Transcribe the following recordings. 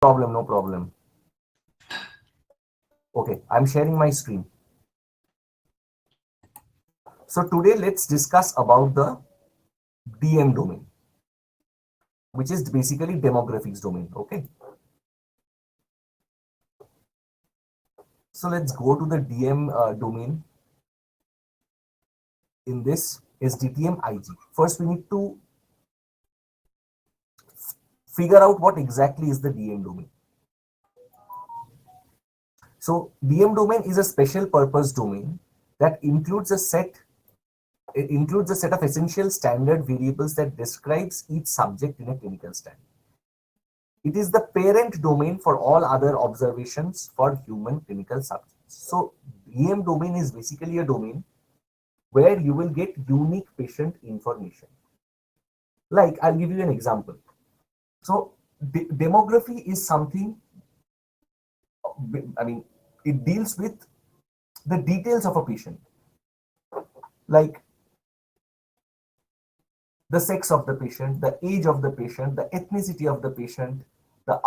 Problem, no problem. Okay, I'm sharing my screen. So today let's discuss about the DM domain, which is basically demographics domain. Okay, so let's go to the DM domain in this SDTM IG. First, we need to figure out what exactly is the DM domain. So DM domain is a special purpose domain that includes a set of essential standard variables that describes each subject in a clinical study. It is the parent domain for all other observations for human clinical subjects. So DM domain is basically a domain where you will get unique patient information. Like, I'll give you an example. So demography is something, I mean, it deals with the details of a patient, like the sex of the patient, the age of the patient, the ethnicity of the patient, the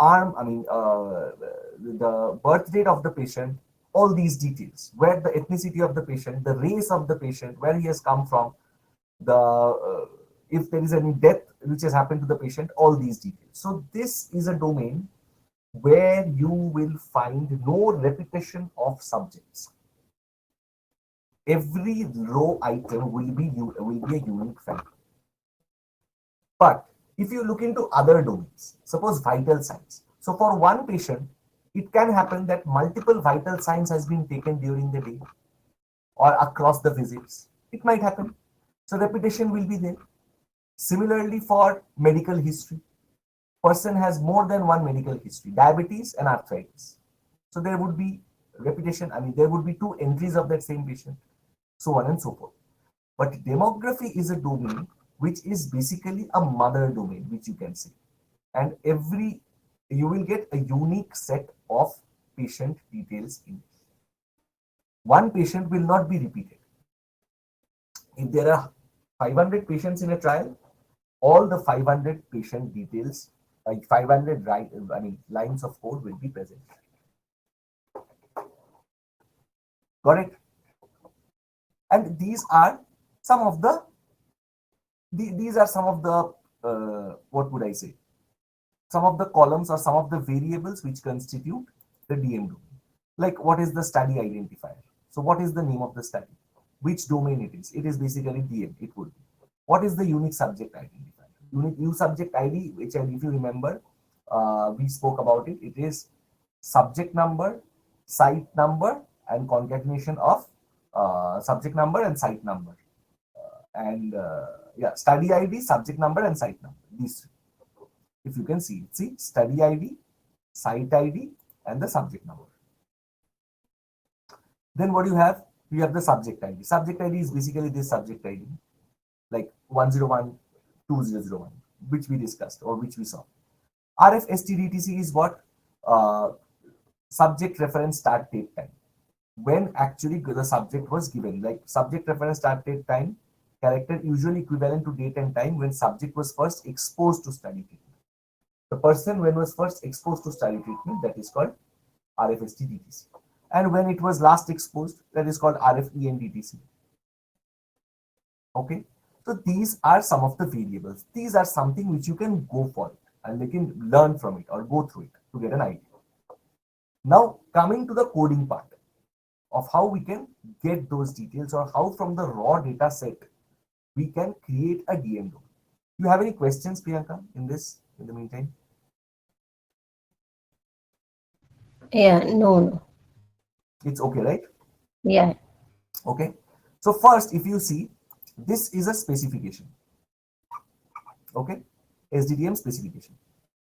birth date of the patient, all these details, where the ethnicity of the patient, the race of the patient, where he has come from, if there is any death which has happened to the patient, all these details. So this is a domain where you will find no repetition of subjects. Every row item will be a unique fact. But if you look into other domains, suppose vital signs. So for one patient, it can happen that multiple vital signs has been taken during the day or across the visits. It might happen. So repetition will be there. Similarly, for medical history, person has more than one medical history, diabetes and arthritis. So there would be repetition. I mean, there would be two entries of that same patient, so on and so forth. But demography is a domain which is basically a mother domain, which you can say. And you will get a unique set of patient details in it. One patient will not be repeated. If there are 500 patients in a trial, all the 500 patient details, like 500 lines of code will be present. Got it? And these are some of the what would I say? Some of the columns or some of the variables which constitute the DM domain. Like, what is the study identifier? So what is the name of the study? Which domain it is? It is basically DM. It would be. What is the unique subject identifier? Unique subject ID, which, if you remember, we spoke about it. It is subject number, site number, and concatenation of subject number and site number. Study ID, subject number, and site number. These three. If you can see, study ID, site ID, and the subject number. Then what do you have? You have the subject ID. Subject ID is basically this subject ID, like 101, 2001, which we discussed or which we saw. RFSTDTC is what? Subject reference start date time. When actually the subject was given, like subject reference start date time, character usually equivalent to date and time when subject was first exposed to study treatment. The person when was first exposed to study treatment, that is called RFSTDTC. And when it was last exposed, that is called RFENDTC. Okay. So these are some of the variables. These are something which you can go for it and they can learn from it or go through it to get an idea. Now coming to the coding part of how we can get those details or how from the raw data set we can create a DM domain. Do you have any questions, Priyanka, in the meantime? Yeah, no. It's okay, right? Yeah. Okay. So first, if you see, this is a specification. Okay. SDTM specification.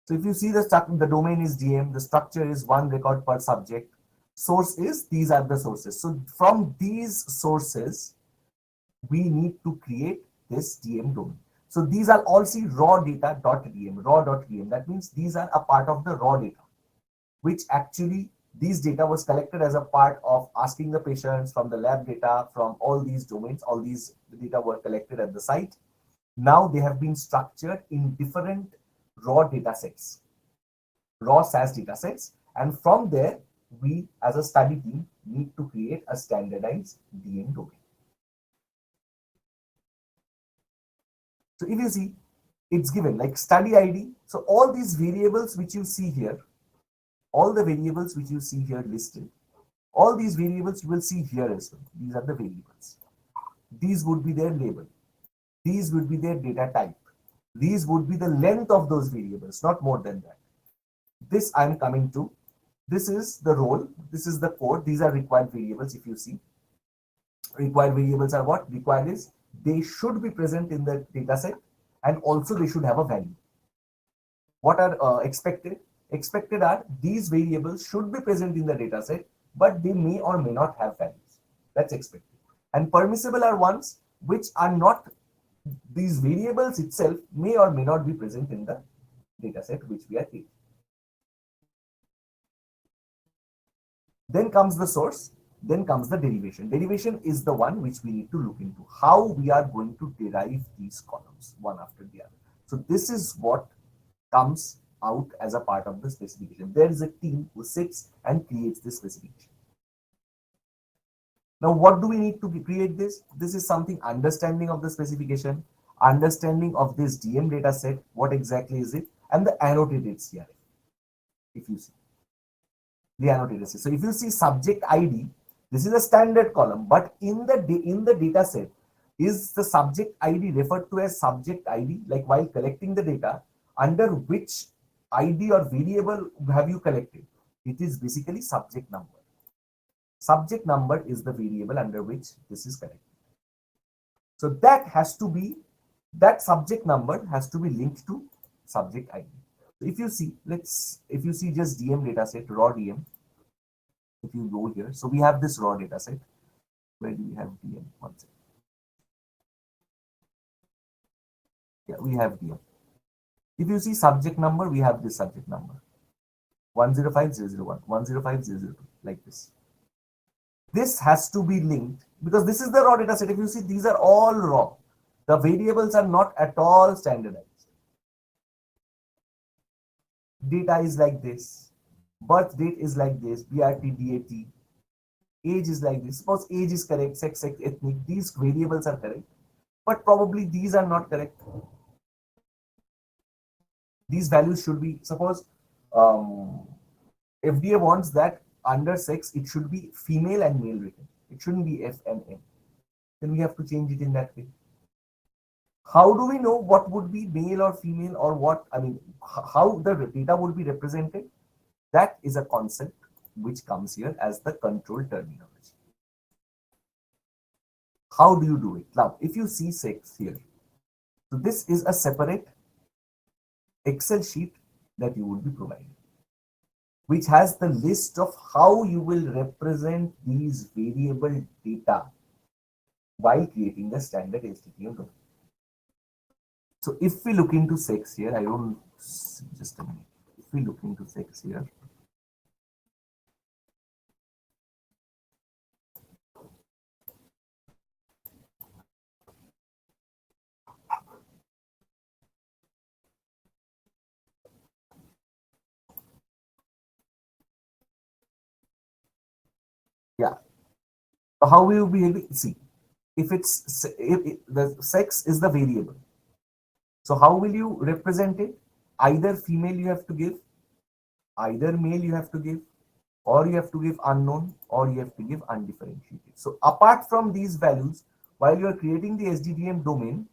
So if you see the domain is DM, the structure is one record per subject. Source is, these are the sources. So from these sources, we need to create this DM domain. So these are also raw data.dm, raw.dm. That means these are a part of the raw data, which actually these data was collected as a part of asking the patients from the lab data, from all these domains. All these data were collected at the site. Now they have been structured in different raw data sets. raw SAS datasets, and from there, we as a study team need to create a standardized DM domain. So if you see, it's given like study ID. So all these variables which you see here, all the variables which you see here listed, all these variables you will see here as well. These are the variables. These would be their label. These would be their data type. These would be the length of those variables, not more than that. This I'm coming to. This is the role. This is the code. These are required variables. If you see, required variables are what? Required is they should be present in the data set, and also they should have a value. What are expected? Expected are these variables should be present in the data set, but they may or may not have values. That's expected. And permissible are ones which are not, these variables itself may or may not be present in the data set which we are creating. Then comes the source, then comes the derivation. Derivation is the one which we need to look into, how we are going to derive these columns one after the other. So this is what comes out as a part of the specification. There is a team who sits and creates this specification. Now, what do we need to create this? This is something understanding of the specification, understanding of this DM data set, what exactly is it, and the annotated CRF. If you see the annotated CRF. So if you see subject ID, this is a standard column, but in the data set, is the subject ID referred to as subject ID, like while collecting the data, under which ID or variable have you collected? It is basically subject number. Subject number is the variable under which this is collected. So that has to be, that subject number has to be linked to subject ID. So if you see, if you see just DM dataset, raw DM, if you go here, so we have this raw dataset. Where do we have DM? One second. Yeah, we have DM. If you see subject number, we have this subject number 105001, 105002, like this. This has to be linked because this is the raw data set. If you see, these are all raw. The variables are not at all standardized. Data is like this. Birth date is like this. BRT, DAT. Age is like this. Suppose age is correct, sex, ethnic. These variables are correct. But probably these are not correct. These values should be, suppose FDA wants that under sex, it should be female and male written. It shouldn't be F and M. Then we have to change it in that way. How do we know what would be male or female or what? I mean, how the data would be represented? That is a concept which comes here as the control terminology. How do you do it? Now, if you see sex here, so this is a separate Excel sheet that you would be provided, which has the list of how you will represent these variable data while creating the standard HTTP domain. So if we look into sex here, I don't, just a minute. If we look into sex here, yeah. So how will you be able to see if it's if the sex is the variable? So how will you represent it? Either female you have to give, either male you have to give, or you have to give unknown, or you have to give undifferentiated. So apart from these values, while you are creating the SDDM domain,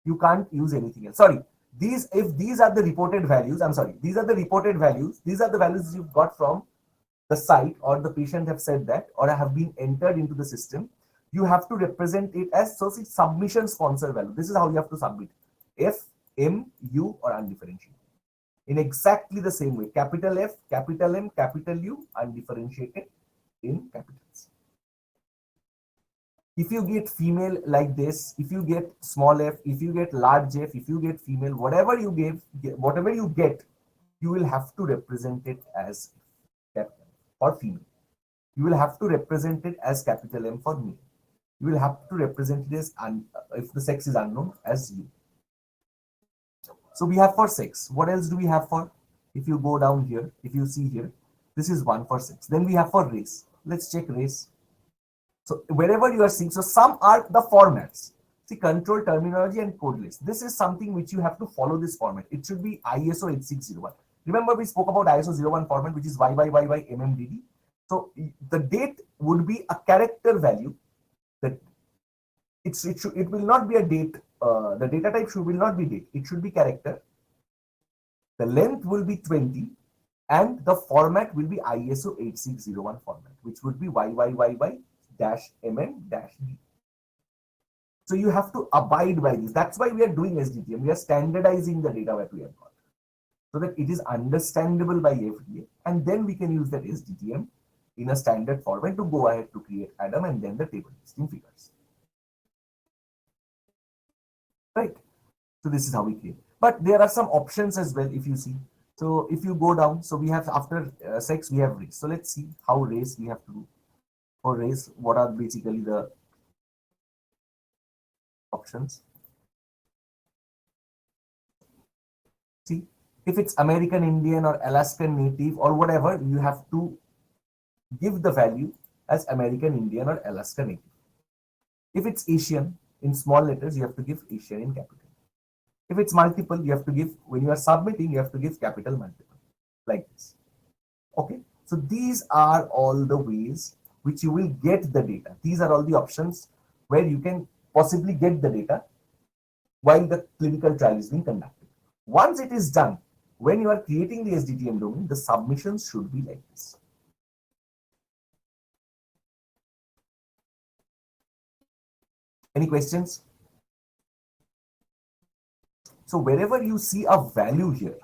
you can't use anything else. Sorry, if these are the reported values, I'm sorry, these are the reported values. These are the values you've got from the site, or the patient have said that, or have been entered into the system. You have to represent it as, so see, submission sponsor value. This is how you have to submit F, M, U, or undifferentiated. In exactly the same way, capital F, capital M, capital U, undifferentiated in capitals. If you get female like this, if you get small f, if you get large f, if you get female, whatever you whatever you get, you will have to represent it as capital or female. You will have to represent it as capital M for male. You will have to represent it as, if the sex is unknown, as U. So we have for sex. What else do we have for? If you go down here, if you see here, this is one for sex. Then we have for race. Let's check race. So wherever you are seeing, so some are the formats. See, control, terminology, and code list. This is something which you have to follow this format. It should be ISO 8601. Remember, we spoke about ISO 01 format, which is YYYYMMDD. So the date would be a character value. That it will not be a date. The data type will not be date. It should be character. The length will be 20, and the format will be ISO 8601 format, which would be YYYY-MM-D. So you have to abide by this. That's why we are doing SDTM. We are standardizing the data that we have got so that it is understandable by FDA, and then we can use that SDTM in a standard format to go ahead to create Adam and then the table listing figures. Right. So this is how we create. But there are some options as well, if you see. So if you go down, so we have after sex, we have race. So let's see how race we have to do. For race, what are basically the options? See, if it's American Indian or Alaskan Native or whatever, you have to give the value as American Indian or Alaskan Native. If it's Asian, in small letters, you have to give Asian in capital. If it's multiple, you have to give, when you are submitting, you have to give capital multiple, like this. Okay, so these are all the ways which you will get the data. These are all the options where you can possibly get the data while the clinical trial is being conducted. Once it is done, when you are creating the SDTM domain, the submissions should be like this. Any questions? So wherever you see a value here,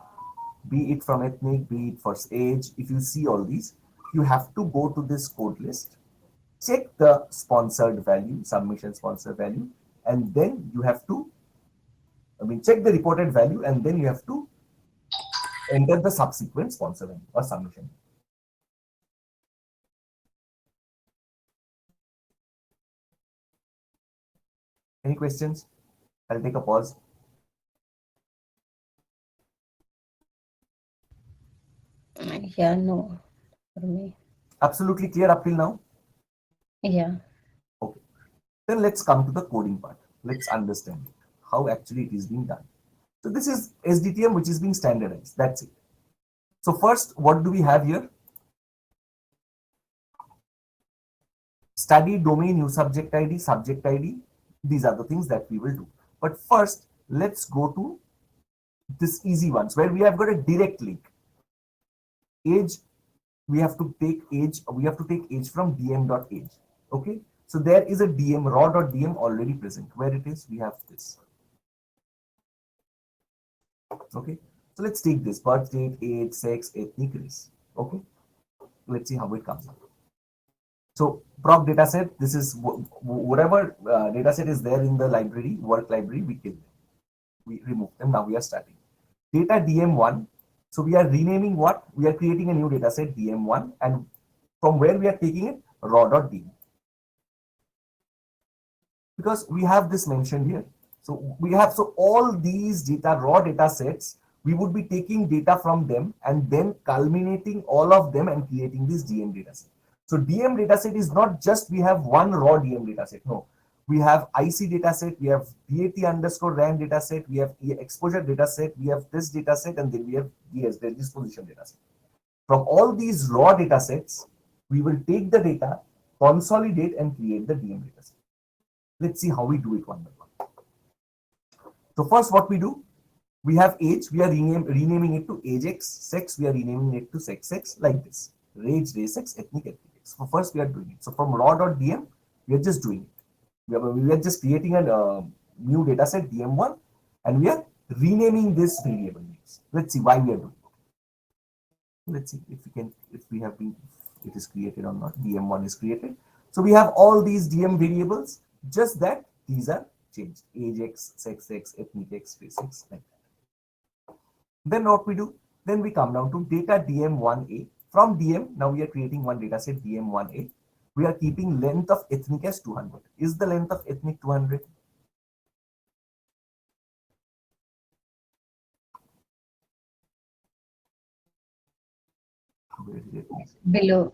be it from ethnic, be it for age, if you see all these, you have to go to this code list, check the sponsored value, submission sponsored value, and then you have to, check the reported value, and then you have to enter the subsequent sponsor value or submission. Any questions? I'll take a pause. Yeah, no, for me. Absolutely clear up till now? Yeah. Okay. Then let's come to the coding part. Let's understand how actually it is being done. So this is SDTM which is being standardized. That's it. So first, what do we have here? Study domain, new subject ID, subject ID. These are the things that we will do. But first, let's go to this easy ones where we have got a direct link. Age, we have to take age from dm.age. Okay, so there is a dm raw.dm already present. Where it is, we have this. Okay, so let's take this birth date, age, sex, ethnic, race. Okay, let's see how it comes up. So proc dataset, this is whatever dataset is there in the library, work library, we kill them. We remove them. Now we are starting. Data dm1. So we are renaming what? We are creating a new dataset dm1, and from where we are taking it? Raw.dm. Because we have this mentioned here. So we have, so all these data, raw data sets, we would be taking data from them and then culminating all of them and creating this DM dataset. So DM dataset is not just we have one raw DM dataset. No, we have IC dataset, we have DAT underscore RAN dataset, we have exposure dataset, we have this dataset, and then we have DS, the disposition dataset. From all these raw datasets, we will take the data, consolidate, and create the DM dataset. Let's see how we do it one by one. So first, what we do, we have age, we are renaming it to age X, sex, we are renaming it to sex X, like this. Race, race X, ethnic, ethnic X. So first, we are doing it. So from raw.dm, we are just doing it. We are just creating a new dataset dm1, and we are renaming this variable names. Let's see why we are doing it. Let's see if it is created or not. dm1 is created. So we have all these dm variables, just that these are changed. Age X, sex X, ethnic X, race X, like that. Then what we do? Then we come down to data dm1a. From dm, now we are creating one dataset dm1a. We are keeping length of ethnic as 200. Is the length of ethnic 200? Where is it? Below.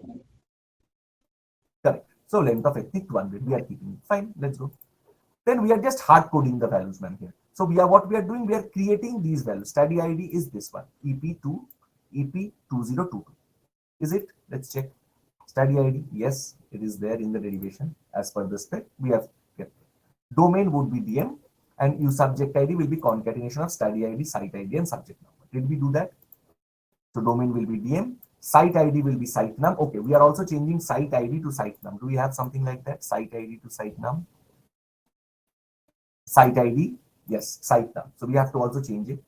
Correct. So length of ethnic 200, we are keeping it. Fine, let's go. Then we are just hard coding the values, man, here. So we are what we are doing, we are creating these values. Study ID is this one, EP2, EP2022. Is it? Let's check. Study ID, yes, it is there in the derivation as per the spec. We have kept. Domain would be DM, and your subject ID will be concatenation of study ID, site ID, and subject number. Did we do that? So domain will be DM, site ID will be site num. Okay, we are also changing site ID to site num. Do we have something like that? Site ID to site num. Site ID, yes, site num. So we have to also change it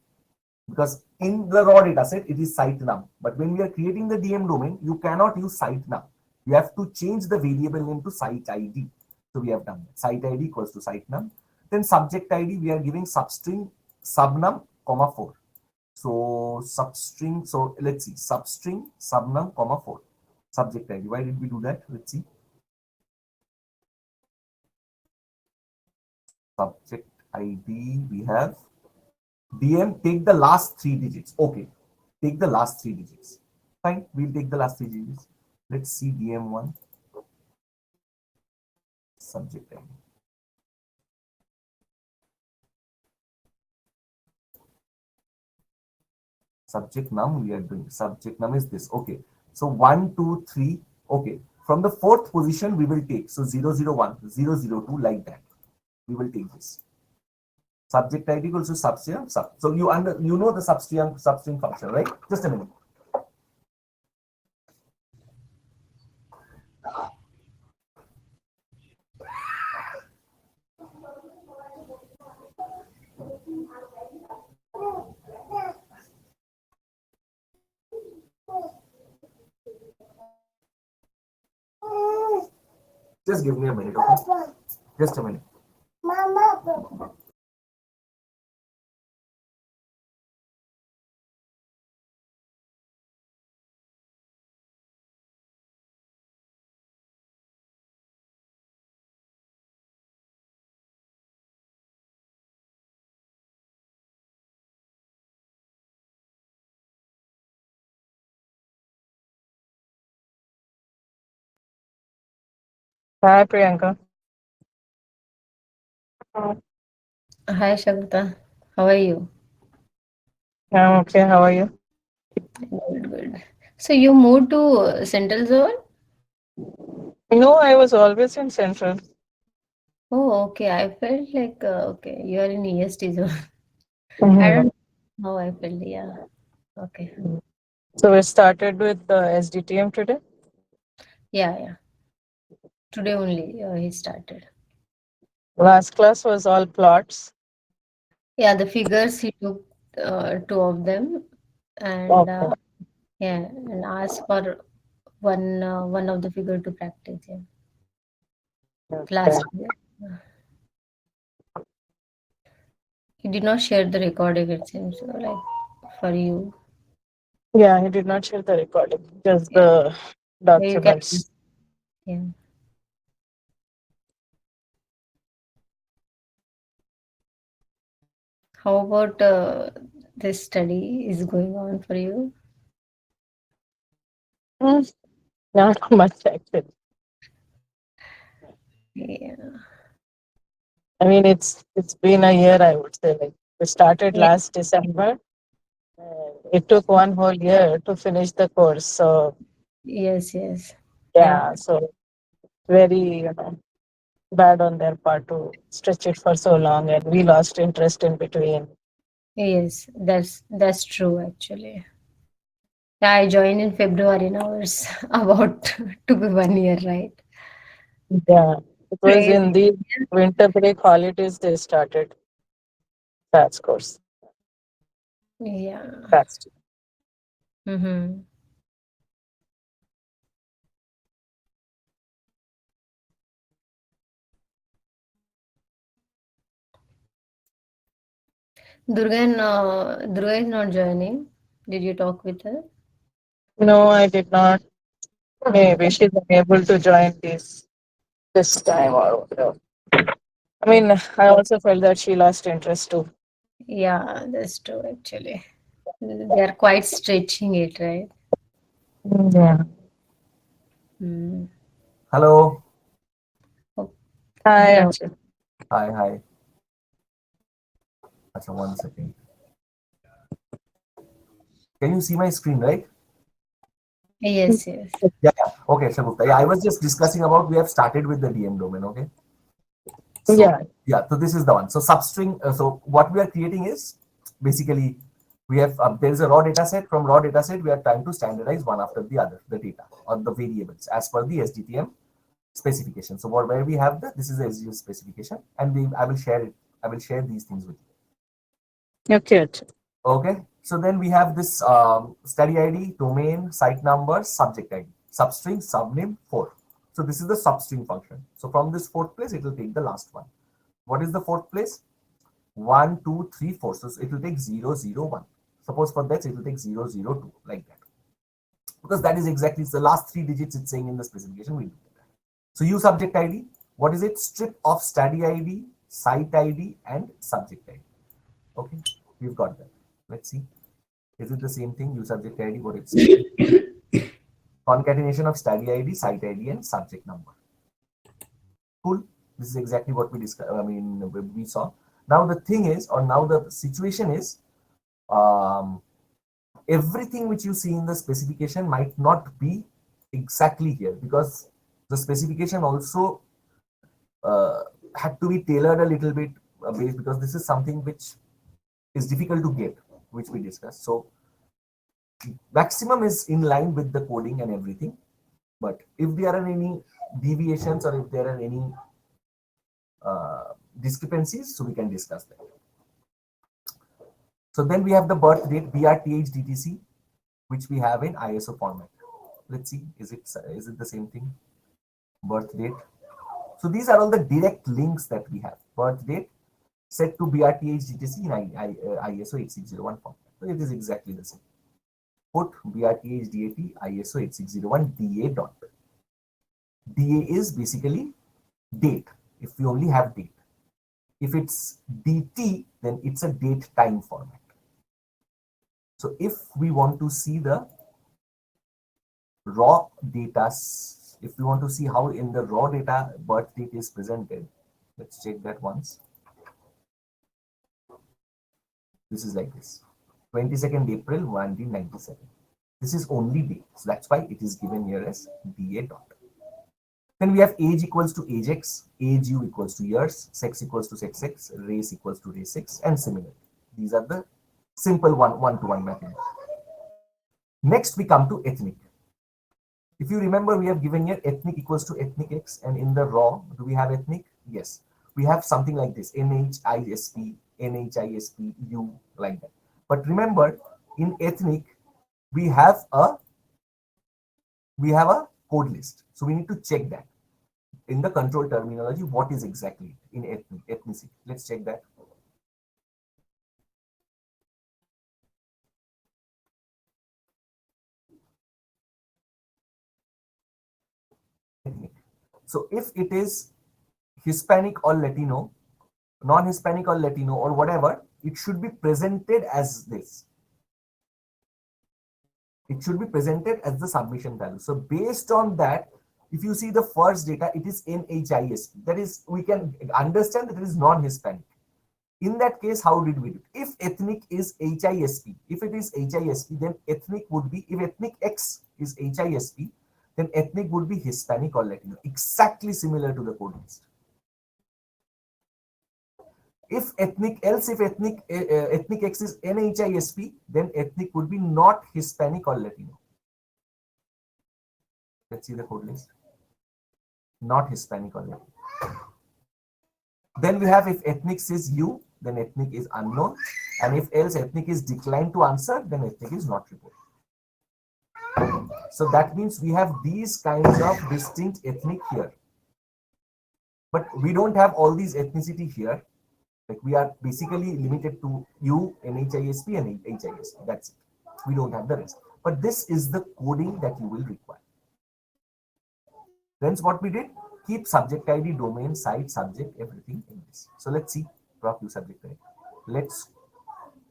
because in the raw data set it is site num. But when we are creating the DM domain, you cannot use site num. You have to change the variable name to site ID. So we have done that. Site ID equals to site num. Then subject ID, we are giving substring subnum, comma 4. So substring, so let's see, substring subnum, comma 4. Subject ID. Why did we do that? Let's see. Subject ID, we have DM, take the last 3 digits. Okay, take the last 3 digits. Fine, we'll take the last 3 digits. Let's see DM1, subject ID. Subject num, we are doing subject num is this. Okay, so 1, 2, 3. Okay, from the fourth position, we will take so 001, 002, like that. We will take this. Subject ID equals to substring sub. So you know the substring function, right? Just a minute. Just give me a minute, okay? Just a minute. Hi, Priyanka. Hi, Shagita. How are you? I'm okay. How are you? Good, good. So you moved to Central Zone? No, I was always in Central. Oh, okay. I felt like okay, you are in EST zone. I Mhm. don't know how I felt. Yeah. Okay. So we started with the SDTM today. Yeah, yeah. Today only he started. Last class was all plots. Yeah, the figures he took two of them and Okay. yeah, and asked for one of the figure to practice. Yeah, Okay. last year. He did not share the recording. It seems like for you. Yeah, he did not share the recording, just Yeah, the you can. documents. Yeah. How about this study is going on for you? Mm, not much actually. Yeah. I mean, it's been a year. I would say, like we started Yeah. last December. It took one whole year to finish the course. So Yes, yes. yeah, Yeah. so very bad on their part to stretch it for so long, and we lost interest in between. Yes, that's true actually. Yeah, I joined in February. Now it's about to be 1 year, right? Yeah, it was in Crazy. the winter break holidays they started that course. Yeah. That's Mm-hmm. Durga is not joining. Did you talk with her? no, I did not. Maybe Okay. she's unable to join this time or whatever. I mean, I also felt that she lost interest too. Yeah, that's true actually. They are quite stretching it, right? Yeah. Hmm. Hello. Oh, Hi, hello. Anshul. Hi, hi. Acha, 1 second. Can you see my screen, right? Yes, yes. Yeah, yeah. Okay, Shagufta. Yeah, I was just discussing about we have started with the DM domain. Okay. So Yeah. yeah, so this is the one. So substring. So what we are creating is basically we have there is a raw data set. From raw data set, we are trying to standardize one after the other the data or the variables as per the SDTM specification. So where we have the this is the SDTM specification, and I will share it. I will share these things with you. Okay, Anshul. Okay. So then we have this study ID, domain, site number, subject ID, substring, subname, 4. So this is the substring function. So from this fourth place, it will take the last one. What is the fourth place? 1, 2, 3, 4. So it will take 0, 0, 1. Suppose for that, it will take 0, 0, 2, like that. Because that is exactly the last 3 digits it's saying in the specification. We'll do that. So use subject ID. What is it? Strip of study ID, site ID, and subject ID. Okay, we've got that. Let's see. Is it the same thing? Use subject ID, what it says. Concatenation of study ID, site ID, and subject number. Cool. This is exactly what we discussed. I mean, we saw. Now the thing is, or now the situation is, um, everything which you see in the specification might not be exactly here because the specification also uh, had to be tailored a little bit based because this is something which is difficult to get, which we discussed. So maximum is in line with the coding and everything. But if there are any deviations or if there are any discrepancies, so we can discuss that. So then we have the birth date, BRTH DTC, which we have in ISO format. Let's see, is it the same thing? Birth date. So these are all the direct links that we have. Birth date set to BRTH DTC in ISO 8601 format. So it is exactly the same. Put BRTH DAT ISO 8601 DA dot. DA is basically date, if we only have date. If it's DT, then it's a date time format. So if we want to see the raw data, if we want to see how in the raw data birth date is presented, let's check that once. This is like this. 22nd April 1997. This is only date. So that's why it is given here as DA dot. Then we have age equals to age x, age u equals to years, sex equals to sex x, race equals to race x, and similar. These are the simple one-to-one mapping. Next, we come to ethnic. If you remember, we have given here ethnic equals to ethnic x, and in the raw, do we have ethnic? Yes. We have something like this, NHISP, NHISP, U, like that. But remember, in ethnic, we have a code list. So we need to check that in the control terminology, what is exactly in ethnicity. Let's check that. Ethnic. So if it is Hispanic or Latino, non-Hispanic or Latino or whatever, it should be presented as this. It should be presented as the submission value. So based on that, if you see the first data, it is NHISP. That is, we can understand that it is non-Hispanic. In that case, how did we do? If ethnic is HISP, if it is HISP, then ethnic would be, if ethnic X is HISP, then ethnic would be Hispanic or Latino, exactly similar to the code list. If ethnic X is NHISP, then ethnic would be not Hispanic or Latino. Let's see the code list. Not Hispanic or Latino. Then we have if ethnic is U, then ethnic is unknown. And if else ethnic is declined to answer, then ethnic is not reported. So that means we have these kinds of distinct ethnic here. But we don't have all these ethnicity here. Like we are basically limited to U, NHISP, and HISP. That's it. We don't have the rest. But this is the coding that you will require. Then what we did, keep subject ID, domain, site, subject, everything in this. So let's see, drop you subject ID.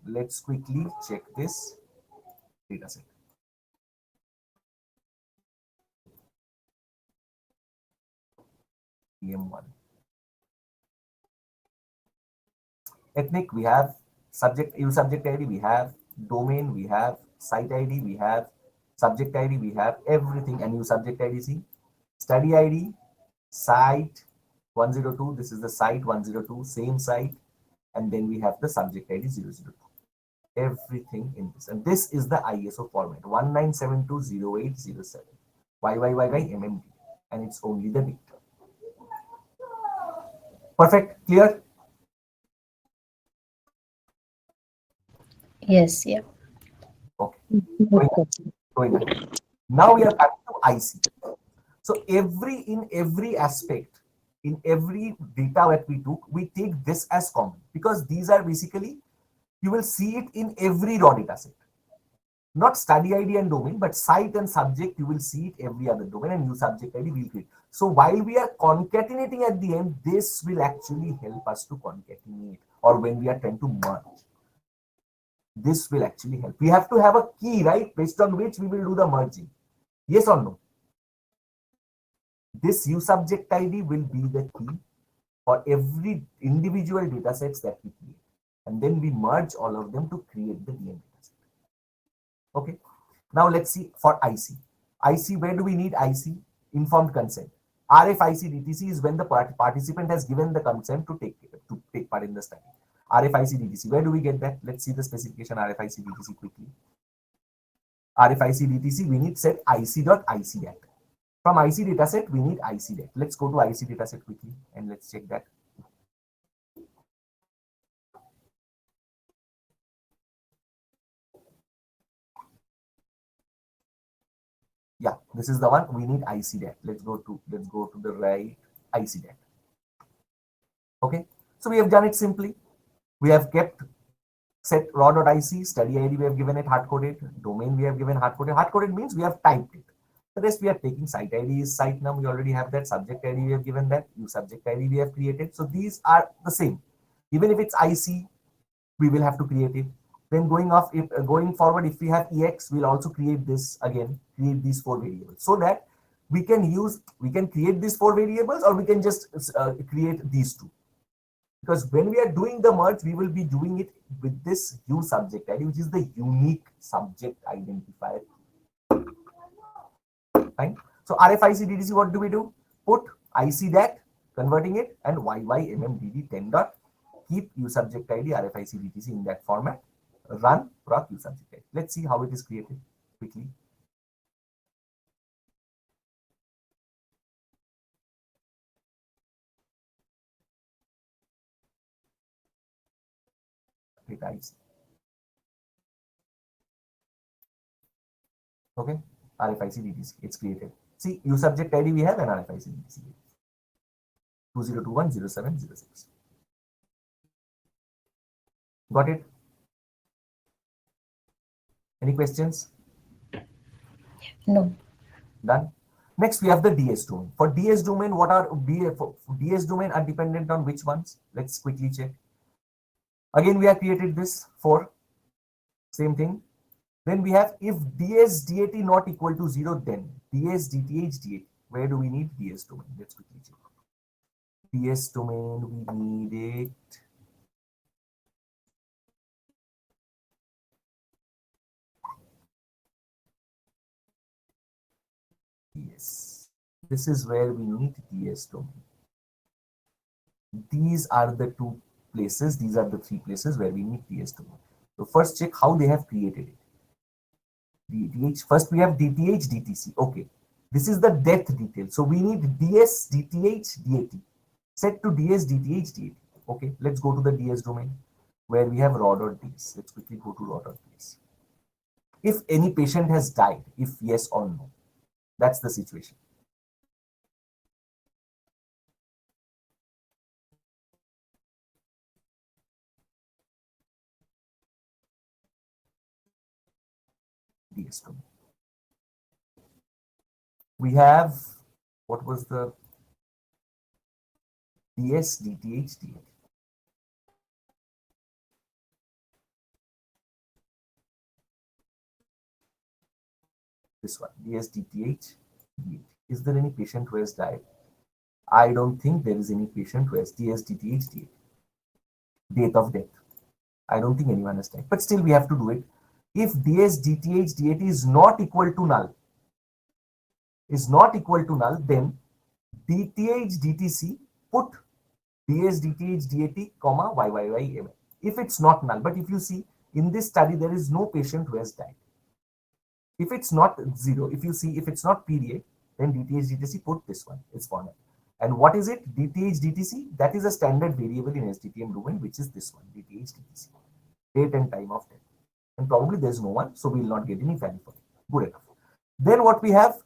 Let's quickly check this data set. EM1. Ethnic, we have subject, U subject ID, we have domain, we have site ID, we have subject ID, we have everything, and U subject ID. See, study ID, site 102, this is the site 102, same site, and then we have the subject ID 002. Everything in this, and this is the ISO format 19720807 YYYYMMD, and it's only the dictum. Perfect, clear? Yes, yeah. Okay. Going on. Now we are coming to IC. So in every aspect, in every data that we took, we take this as common, because these are basically, you will see it in every raw data set. Not study ID and domain, but site and subject, you will see it every other domain, and new subject ID will create. So while we are concatenating at the end, this will actually help us to concatenate, or when we are trying to merge, this will actually help. We have to have a key, right, based on which we will do the merging. Yes or no? This U subject ID will be the key for every individual data sets that we create. And then we merge all of them to create the DM data set. Okay. Now let's see for IC. IC, where do we need IC? Informed consent. RFIC DTC is when the participant has given the consent to take part in the study. RFIC DTC, where do we get that? Let's see the specification RFIC DTC quickly. RFIC DTC, we need set IC.ICDAT. From IC dataset, we need ICDAT. Let's go to IC dataset quickly and let's check that. Yeah, this is the one. We need ICDAT. Let's go to the right ICDAT. Okay, so we have done it simply. We have kept set raw.ic, study ID we have given it hard-coded, domain we have given hard-coded. Hard-coded means we have typed it. The rest we are taking. Site ID is site num, we already have that. Subject ID we have given that. New subject ID we have created. So these are the same. Even if it's IC, we will have to create it. Then going forward, if we have EX, we'll also create this again, create these 4 variables, so that we can create these 4 variables, or we can just create these 2. Because when we are doing the merge, we will be doing it with this U subject ID, which is the unique subject identifier. Fine. So RFIC DTC, what do we do? Put ICDAT, converting it, and YYMMDD 10 dot, keep U subject ID RFIC DTC in that format, run proc U subject ID. Let's see how it is created quickly. Guys. Okay, RFIC DTC, it's created. See, U subject ID we have, and RFIC DTC 20210706. Got it? Any questions? No. Done. Next, we have the DS domain. For DS domain, what are DS domain are dependent on which ones? Let's quickly check. Again, we have created this for same thing. Then we have, if DS DAT not equal to 0, then DS DTH DAT. Where do we need DS domain? Let's quickly check. DS domain, we need it. Yes, this is where we need DS domain. These are the 2 places, these are the 3 places where we need DS domain. So first check how they have created it. DTH, first we have DTH DTC. Okay, this is the depth detail. So we need DS DTH DAT. Set to DS DTH DAT. Okay, let's go to the DS domain where we have raw.ds. Let's quickly go to raw.ds. If any patient has died, if yes or no, that's the situation. DS domain. We have, what was the DS DTH DAT? This one, DS DTH DAT. Is there any patient who has died? I don't think there is any patient who has DS, DTH, DAT. Date of death. I don't think anyone has died. But still, we have to do it. If DS, DTH, DAT is not equal to null, then DTH, DTC, put DS, DTH, DAT, comma, YYYML. If it's not null, but if you see in this study, there is no patient who has died. If it's not 0, if you see, if it's not period, then DTH, DTC, put this one. It's for null. And what is it? DTH, DTC, that is a standard variable in SDTM domain, which is this one, DTH, DTC, date and time of death. And probably there's no one, so we will not get any value for it. Good enough. Then what we have,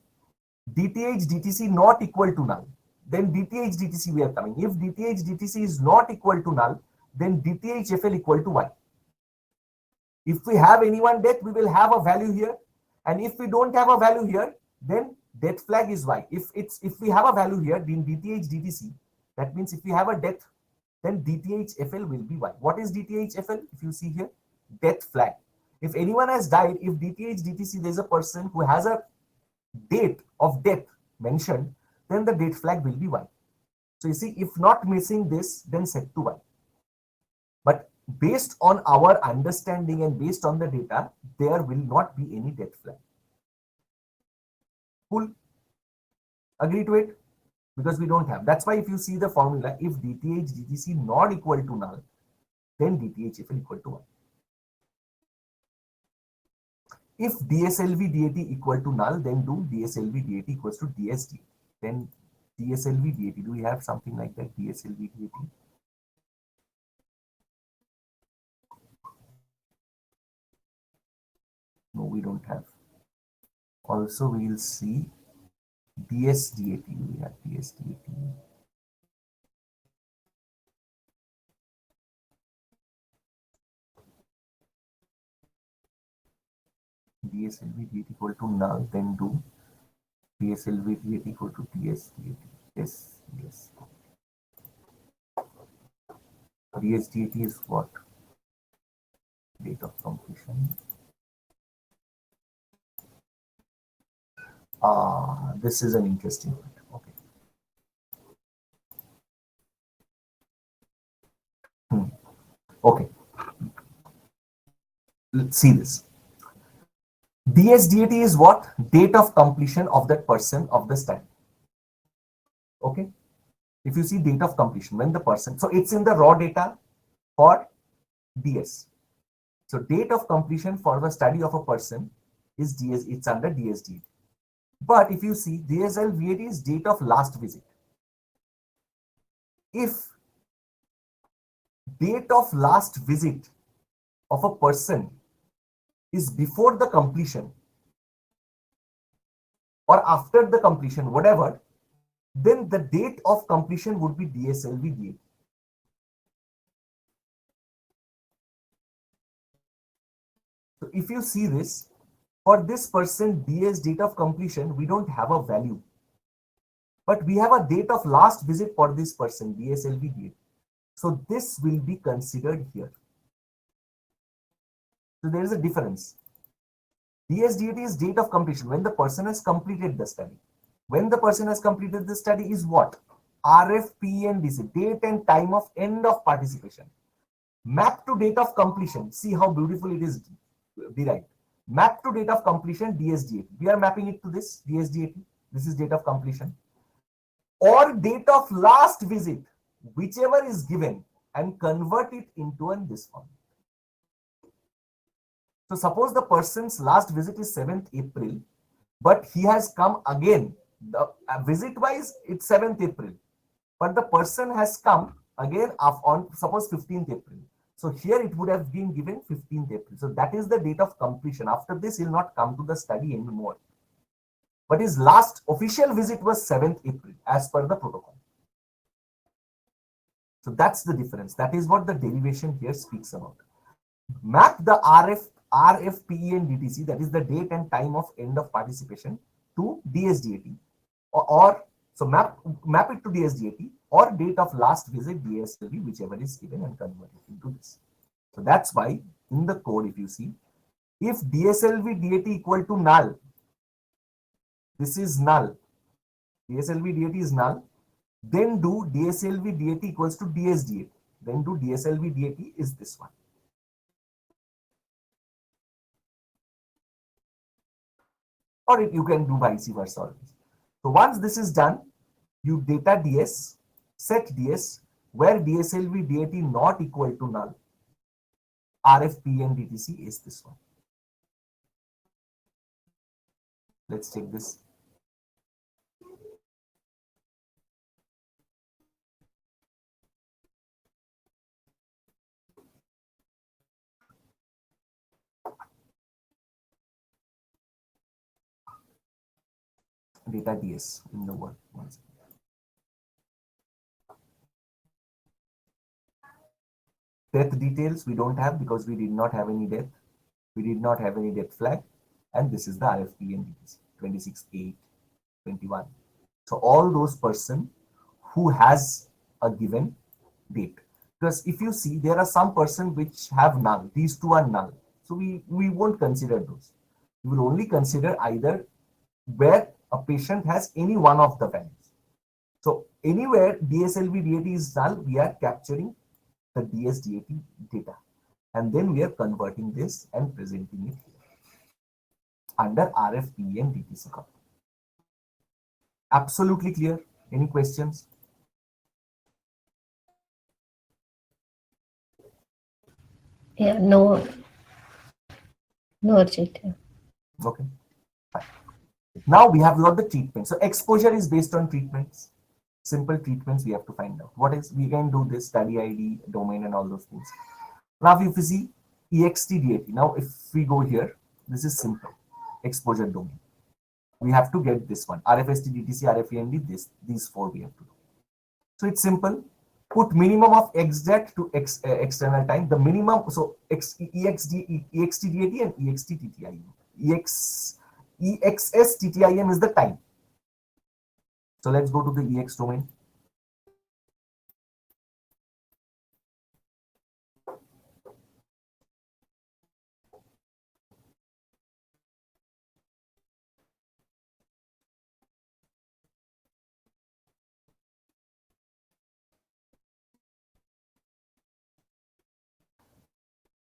DTH, DTC not equal to null. Then DTH, DTC we are coming. If DTH, DTC is not equal to null, then DTH, FL equal to Y. If we have any one death, we will have a value here. And if we don't have a value here, then death flag is Y. If we have a value here, then DTH, DTC, that means if we have a death, then DTH, FL will be Y. What is DTH, FL? If you see here, death flag. If anyone has died, if DTH, DTC, there's a person who has a date of death mentioned, then the date flag will be Y. So you see, if not missing this, then set to Y. But based on our understanding and based on the data, there will not be any death flag. Cool. Agree to it? Because we don't have. That's why if you see the formula, if DTH, DTC not equal to null, then DTH, FL equal to 1. If DSLV, DAT equal to null, then do DSLV, DAT equals to DSD. Then DSLV, DAT, do we have something like that? DSLV, DAT. No, we don't have. Also, we will see DSDAT. We have DSDAT. DSLV, DAT equal to null, then do DSLV, DAT equal to DSDAT. Yes, yes. DSDAT is what? Date of completion. This is an interesting one. Okay. Okay. Let's see this. DSDAT is what? Date of completion of that person of the study. Okay. If you see date of completion, when the person, so it's in the raw data for DS. So date of completion for the study of a person is DS, it's under DSDAT. But if you see, DSLVAT is date of last visit. If date of last visit of a person is before the completion or after the completion, whatever, then the date of completion would be DSLVAT. So if you see this, for this person, DS date of completion, we don't have a value. But we have a date of last visit for this person, DSLVAT. So this will be considered here. So there is a difference. DSDAT is date of completion, when the person has completed the study. When the person has completed the study is what? RFP and DC, date and time of end of participation. Map to date of completion. See how beautiful it is derived. Map to date of completion, DSDAT. We are mapping it to this, DSDAT. This is date of completion. Or date of last visit, whichever is given, and convert it into this form. So suppose the person's last visit is 7th April, but he has come again. The visit wise, it's 7th April, but the person has come again on suppose 15th April. So here it would have been given 15th April. So that is the date of completion. After this, he will not come to the study anymore. But his last official visit was 7th April as per the protocol. So that's the difference. That is what the derivation here speaks about. Map the RFPE and DTC, that is the date and time of end of participation, to DSDAT. So map it to DSDAT or date of last visit, DSLV, whichever is given, and convert it into this. So that's why in the code, if you see, if DSLV DAT equal to null, this is null. DSLV DAT is null. then do DSLV DAT equals to DSDAT. Then do DSLV DAT is this one. Or you can do vice versa always. So once this is done, you data DS, set DS, where DSLV DAT not equal to null, RFPN DTC is this one. Let's check this. Data DS in the word. Death details we don't have because we did not have any death. We did not have any death flag. And this is the RFPN DTC 26/8/21. So all those person who has a given date. Because if you see, there are some person which have null. These two are null. So we won't consider those. We will only consider either where a patient has any one of the values. So anywhere DSLV DAT is null, we are capturing the DSDAT data. And then we are converting this and presenting it here under RFPN DTC code. Absolutely clear? Any questions? Yeah, no, Archit. Okay, fine. Now we have got the treatment. So exposure is based on treatments. Simple treatments we have to find out. What is, we can do this study ID, domain and all those things. Now if you see EXTDAT, now if we go here, this is simple. Exposure domain. We have to get this one. RFST, DTC, RFEND, these four we have to do. So it's simple. Put minimum of XDAT to external time. The minimum, so EXTDAT and EXTTTIM. EXSTTIM is the time. So let's go to the EX domain.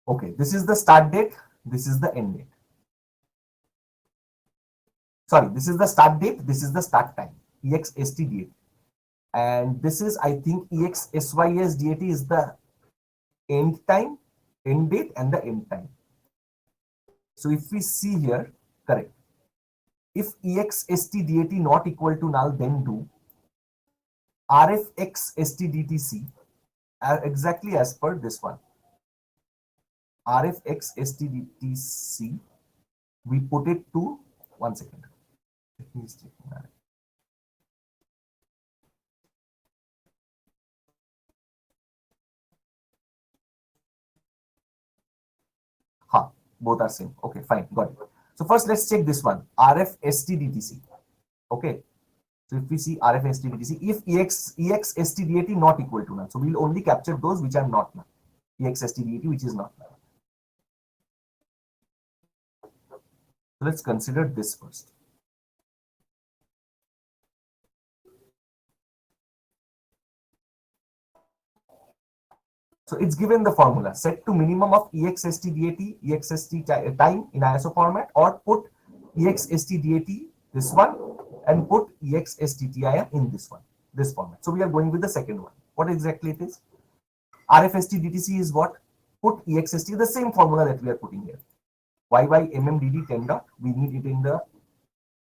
Okay, this is the start date. This is the end date. Sorry, this is the start date. This is the start time. EXSTDAT. And this is, I think, EXSYSDAT is the end time, end date, and the end time. So if we see here, correct. If EXSTDAT not equal to null, then do RFXSTDTC exactly as per this one. RFXSTDTC, we put it to, one second. Let me check that. Both are same. Okay, fine, got it. So first let's check this one, RFSTDTC. Okay, so if we see RFSTDTC, if EXSTDAT not equal to null, so we'll only capture those which are not null. EXSTDAT which is not null. So let's consider this first. So it's given the formula, set to minimum of EXSTDAT, EXST time in ISO format, or put EXSTDAT, this one, and put EXSTTIM in this one, this format. So we are going with the second one. What exactly it is? RFSTDTC is what? Put EXST, the same formula that we are putting here. YYMMDD 10 dot, we need it in the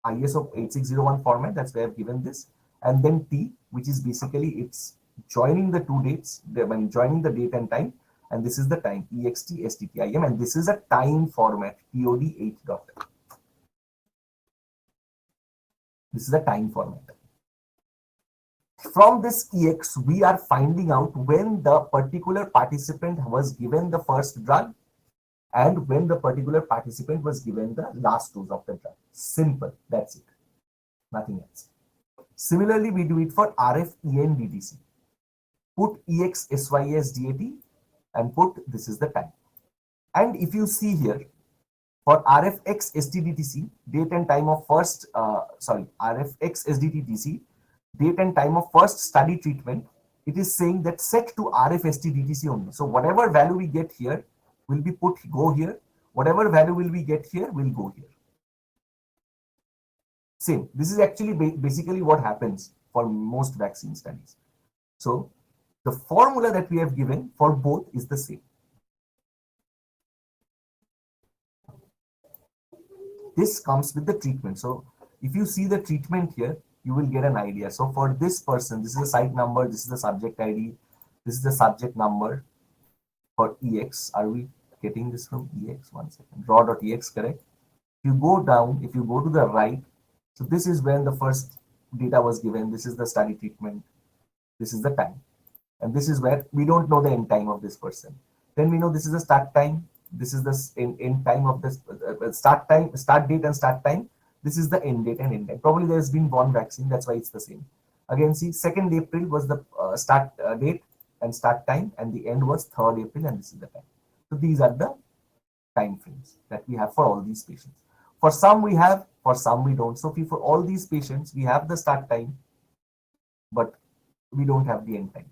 ISO 8601 format, that's where I've given this. And then T, which is basically it's joining the two dates, when joining the date and time, and this is the time, EXTSTTIM, and this is a time format, TOD 8 dot. This is a time format. From this EX, we are finding out when the particular participant was given the first drug and when the particular participant was given the last dose of the drug. Simple, that's it, nothing else. Similarly, we do it for RFENDTC. Put EXSYSDAT and put, this is the time. And if you see here, for RFXSTDTC, date and time of first, RFXSDTTC, date and time of first study treatment, it is saying that set to RFST DTC only. So whatever value we get here will be go here. Whatever value will we get here will go here. Same. This is actually basically what happens for most vaccine studies. So the formula that we have given for both is the same. This comes with the treatment. So if you see the treatment here, you will get an idea. So for this person, this is the site number, this is the subject ID, this is the subject number for EX. Are we getting this from EX? One second. Raw.ex, correct? If you go down, if you go to the right, so this is when the first data was given. This is the study treatment. This is the time. And this is where we don't know the end time of this person. Then we know this is the start time. This is the end time of this start date and start time. This is the end date and end time. Probably there's been one vaccine, that's why it's the same. Again, see, 2nd April was the start date and start time, and the end was 3rd April, and this is the time. So these are the time frames that we have for all these patients. For some we have, for some we don't. So for all these patients, we have the start time, but we don't have the end time.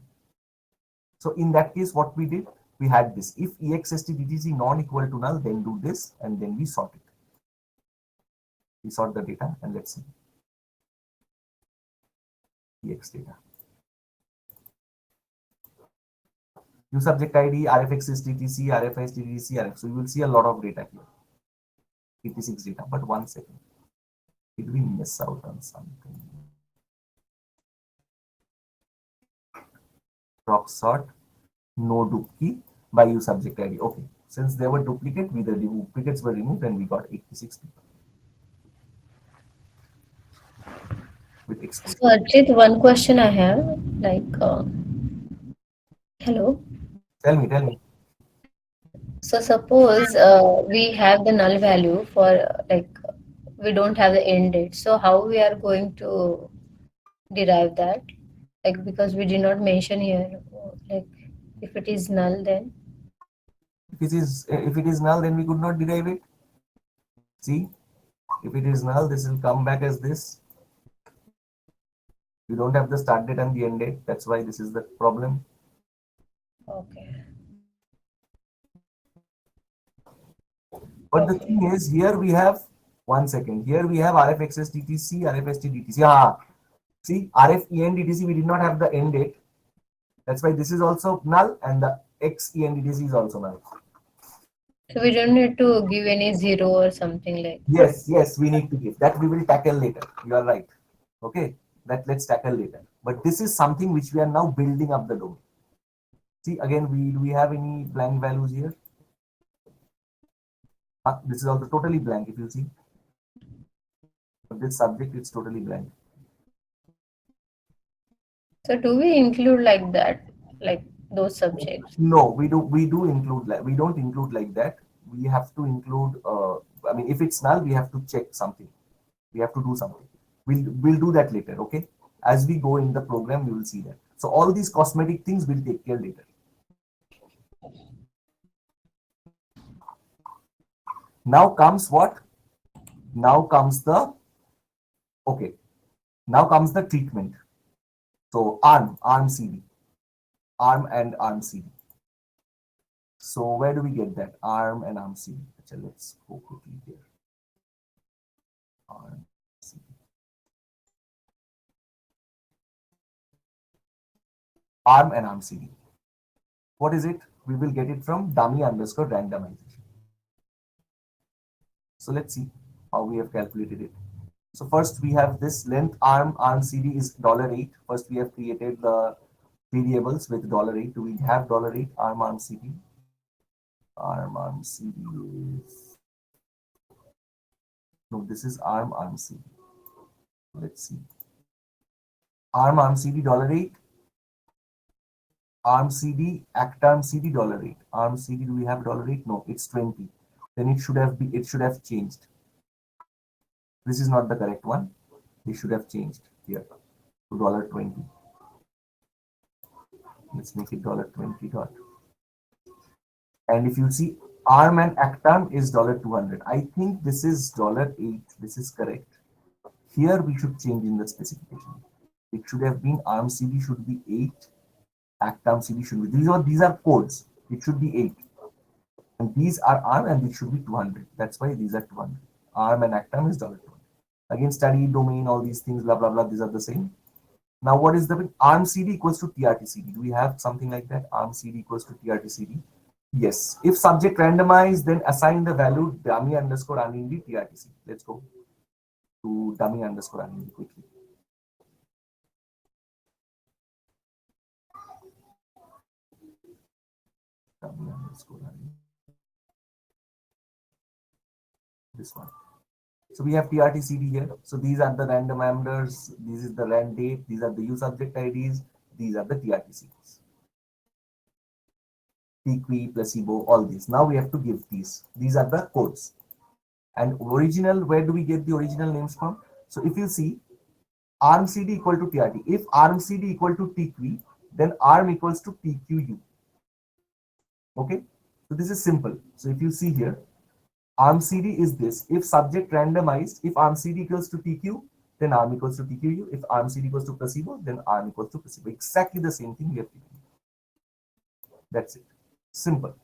So in that case, what we did, we had this. If EXST DTC non-equal to null, then do this, and then we sort it. We sort the data, and let's see. EX data. New subject ID, RFXS DTC, RFIS DTC, RF. So you will see a lot of data here. 86 data, but one second. Did we miss out on something? Proc sort, no duplicate by use subject ID. Okay, since there were duplicates, the duplicates were removed, and we got 86 people. With exposure. So, Archit, one question I have, like, hello. Tell me. So, suppose we have the null value for like we don't have the end date. So, how we are going to derive that? Like, because we did not mention here, like, if it is null, then If it is null, then we could not derive it. See, if it is null, this will come back as this. You don't have the start date and the end date. That's why this is the problem. okay. But the thing is, here we have, one second, here we have RFXS DTC, RFST DTC. Ah, see, RFEN DTC, we did not have the end date. That's why this is also null, and the XEN DTC is also null. So we don't need to give any zero or something like. Yes, we need to give. That we will tackle later. You are right. Okay, let's tackle later. But this is something which we are now building up the domain. See, again, do we have any blank values here? This is also totally blank, if you see. For this subject, it's totally blank. So do we include like that, like those subjects? No, we do include that. We don't include like that. We have to include. I mean, if it's null, we have to check something. We have to do something. We'll do that later. Okay. As we go in the program, we will see that. So all these cosmetic things we'll take care later. Now comes what? Now comes the okay. Now comes the treatment. So arm CD, arm and arm CD. So where do we get that? Arm and arm CD. Okay, let's go quickly here. Arm CD. Arm and arm CD. What is it? We will get it from dummy underscore randomization. So let's see how we have calculated it. So first we have this length arm CD is $8. First we have created the variables with $8. Do we have $8 arm CD? Arm CD is no, this is arm CD. Let's see. Arm CD $8. Arm CD, act arm CD $8. Arm CD, do we have $8? No, it's 20. Then it should have changed. This is not the correct one. It should have changed here to $20. Let's make it $20. And if you see, arm and act arm is $200. I think this is $8. This is correct. Here we should change in the specification. It should have been arm CD should be 8, act arm CD should be, these are codes. It should be 8. And these are arm and it should be 200. That's why these are 200. Arm and act arm is $200. Again, study, domain, all these things, blah, blah, blah, these are the same. Now, what is the arm CD equals to TRT CD? Do we have something like that? Arm CD equals to TRT CD. Yes. If subject randomized, then assign the value dummy underscore unindi TRT CD. Let's go to dummy underscore unindi quickly. Dummy underscore unindi. This one. So we have TRT CD here. So these are the random parameters. This is the rand date. These are the U subject IDs. These are the TRT CDs. TQ, placebo, all these. Now we have to give these. These are the codes. And original, where do we get the original names from? So if you see, arm CD equal to TRT. If arm CD equal to TQ, then arm equals to TQU. Okay. So this is simple. So if you see here, arm CD is this. If subject randomized, if arm CD equals to TQ, then arm equals to TQU. If arm CD equals to placebo, then arm equals to placebo. Exactly the same thing we have taken. That's it. Simple.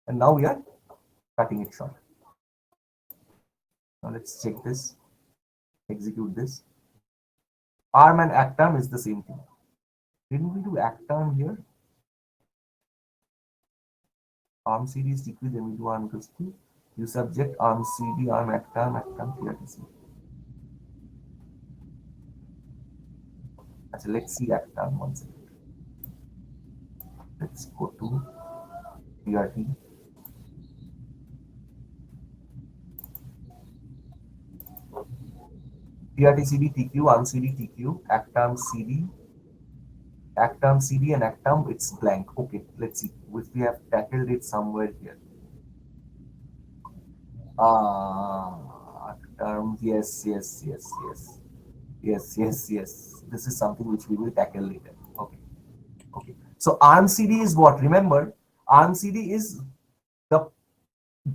And now we are cutting it short. Now let's check this. Execute this. Arm and act arm is the same thing. Didn't we do act arm here? Arm CD is TQ, then we do arm equals to U subject, arm CD, arm, TRTC. Actually, let's see act arm one second. Let's go to TRT. TRT CD, TQ, arm CD, TQ, act arm CD, and act arm, it's blank. Okay, let's see if we have tackled it somewhere here. Act arm, yes. This is something which we will tackle later. Okay. So arm CD is what? Remember, arm CD is the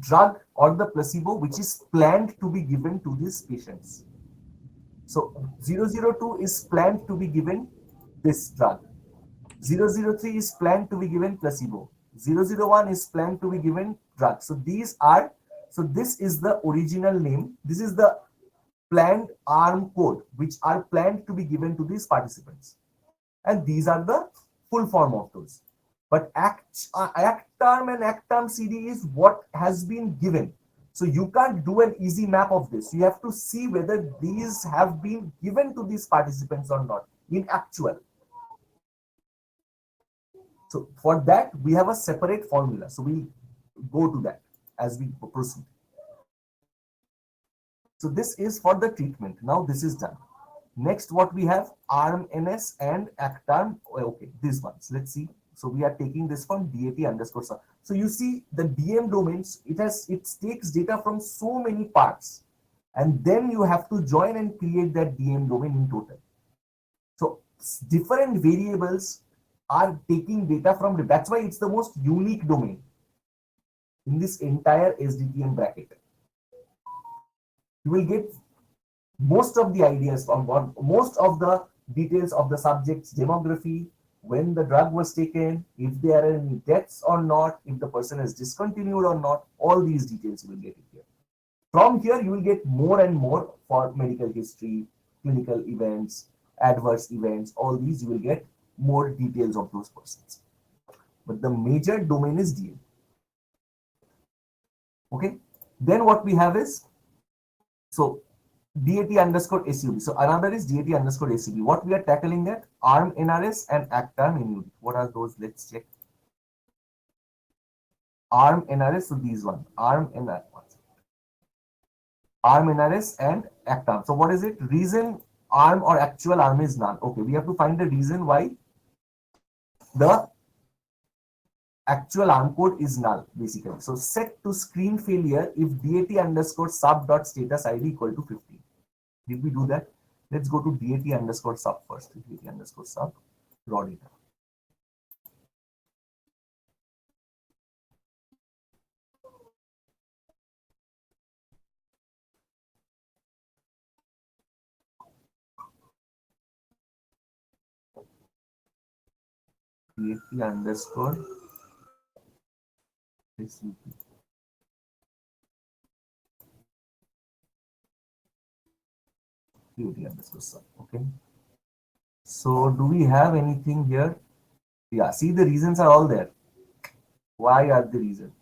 drug or the placebo which is planned to be given to these patients. So 002 is planned to be given this drug. 003 is planned to be given placebo. 001 is planned to be given drug. So this is the original name. This is the planned arm code which are planned to be given to these participants. And these are the full form of those. But act arm and act arm CD is what has been given. So you can't do an easy map of this. You have to see whether these have been given to these participants or not in actual. So for that, we have a separate formula. So we'll go to that as we proceed. So this is for the treatment. Now this is done. Next, what we have, arm NS and act arm. Okay, these ones. Let's see. So we are taking this from DAT underscore sub. So you see the DM domains, it takes data from so many parts. And then you have to join and create that DM domain in total. So different variables are taking data from, that's why it's the most unique domain in this entire SDTM bracket. You will get most of the ideas from most of the details of the subject's demography, when the drug was taken, if there are any deaths or not, if the person is discontinued or not, all these details you will get it here. From here, you will get more and more for medical history, clinical events, adverse events, all these you will get more details of those persons. But the major domain is DM. Okay. Then what we have is, so DAT underscore SUB. So another is DAT underscore SUB. What we are tackling at ARM NRS and ACT ARM NUD. What are those? Let's check. ARM NRS, so these one. ARM NRS. ARM NRS and ACT ARM. So what is it? Reason ARM or actual ARM is none. Okay, we have to find the reason why the actual ARM code is null, basically. So set to screen failure if DAT underscore sub dot status ID equal to 50. Did we do that? Let's go to DAT underscore sub first. DAT underscore sub raw data. DAT underscore SUP. DAT underscore sub. Okay. So do we have anything here? Yeah, see the reasons are all there. Why are the reasons?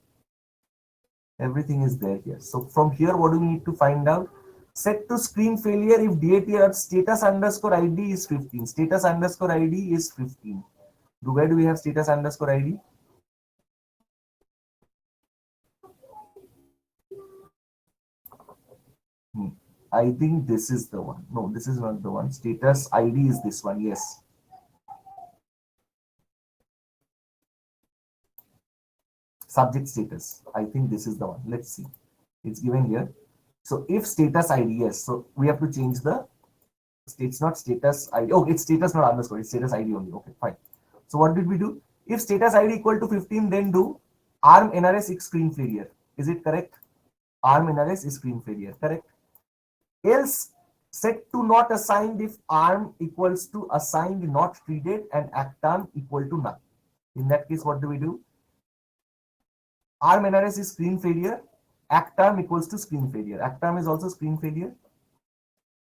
Everything is there here. So from here, what do we need to find out? Set to screen failure if DAT or status underscore ID is 15. Status underscore ID is 15. Where do we have status underscore ID? I think this is the one. No, this is not the one. Status ID is this one. Yes. Subject status. I think this is the one. Let's see. It's given here. So if status ID, yes. So we have to change the. It's not status ID. Oh, it's status not underscore. It's status ID only. Okay, fine. So what did we do? If status ID equal to 15, then do ARM NRS is screen failure. Is it correct? ARM NRS is screen failure. Correct. Else set to not assigned if ARM equals to assigned not treated and ACTARM equal to none. In that case, what do we do? ARM NRS is screen failure. ACTARM equals to screen failure. ACTARM is also screen failure.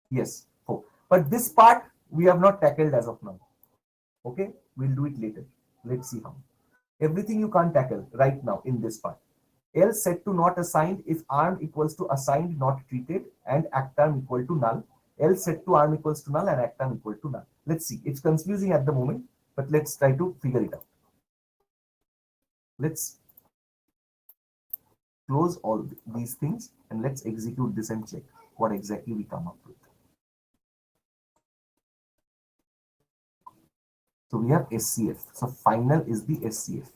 Yes. Oh. But this part we have not tackled as of now. Okay, we'll do it later. Let's see how. Everything you can't tackle right now in this part. Else set to not assigned if ARM equals to assigned not treated and ACTARM equal to null. Else set to ARM equals to null and ACTARM equal to null. Let's see. It's confusing at the moment, but let's try to figure it out. Let's close all these things and let's execute this and check what exactly we come up with. So we have SCF. So final is the SCF.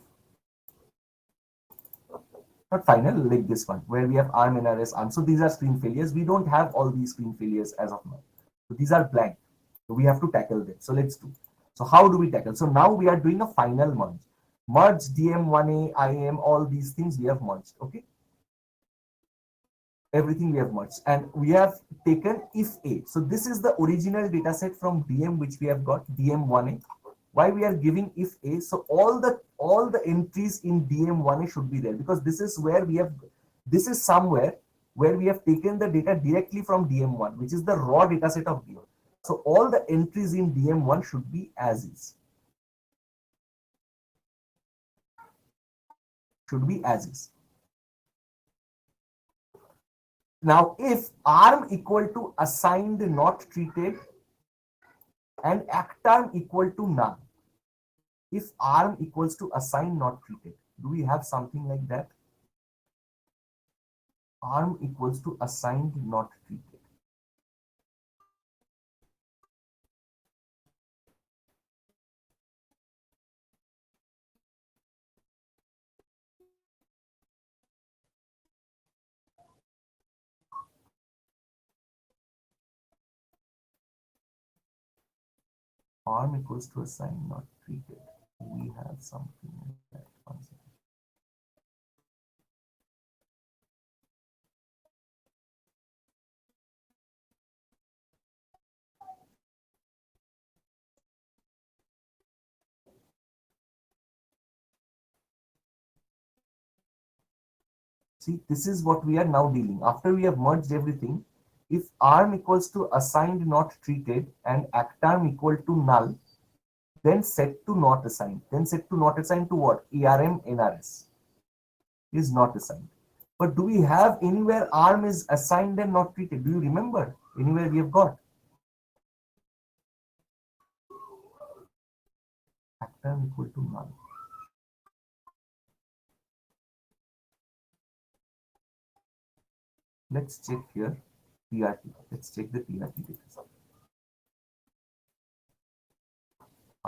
Not final, like this one, where we have ARM, NRS, ARM. So these are screen failures. We don't have all these screen failures as of now. So these are blank. So we have to tackle them. So let's do. So how do we tackle? So now we are doing a final merge. Merge DM1A, IAM, all these things we have merged. Okay. Everything we have merged. And we have taken if A. So this is the original data set from DM which we have got, DM1A. Why we are giving if A? So all the entries in DM1A should be there, because this is where we have, this is somewhere where we have taken the data directly from DM1, which is the raw data set of DM. So all the entries in DM1 should be as is. Should be as is. Now, if ARM equal to assigned not treated and ACTARM equal to none. If ARM equals to assigned not treated, do we have something like that? ARM equals to assigned not treated. ARM equals to assigned not treated. We have something like that. One second. See, this is what we are now dealing. After we have merged everything, if ARM equals to assigned not treated and ACTARM equal to null, then set to not assigned. Then set to not assigned to what? ARM NRS is not assigned. But do we have anywhere ARM is assigned and not treated? Do you remember? Anywhere we have got? ACTARM equal to null. Let's check here. PRT. Let's check the PRT data.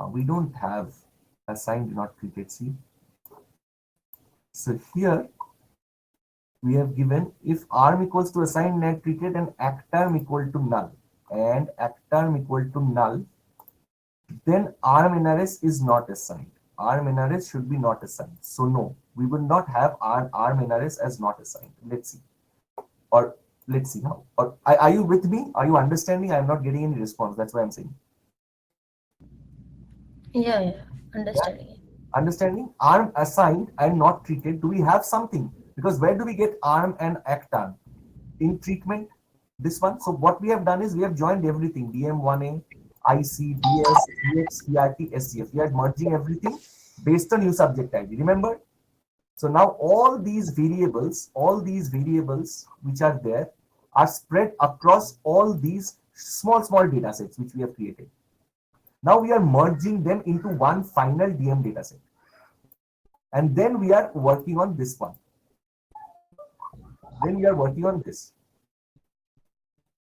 We don't have assigned not treated. See. So here we have given if ARM equals to assigned not treated and ACTARM equal to null and ACTARM equal to null, then ARM NRS is not assigned. ARM NRS should be not assigned. So no, we will not have ARM NRS as not assigned. Let's see. Or let's see how. Or are you with me? Are you understanding? I'm not getting any response. That's why I'm saying. Yeah, Yeah. understanding. Understanding? Arm assigned and not treated. Do we have something? Because where do we get arm and act arm? In treatment, this one. So what we have done is we have joined everything: DM1A, IC, DS, CX, TRT, SCF. We are merging everything based on new subject ID. Remember? So now all these variables which are there are spread across all these small data sets which we have created. Now we are merging them into one final DM data set. And then we are working on this one. Then we are working on this.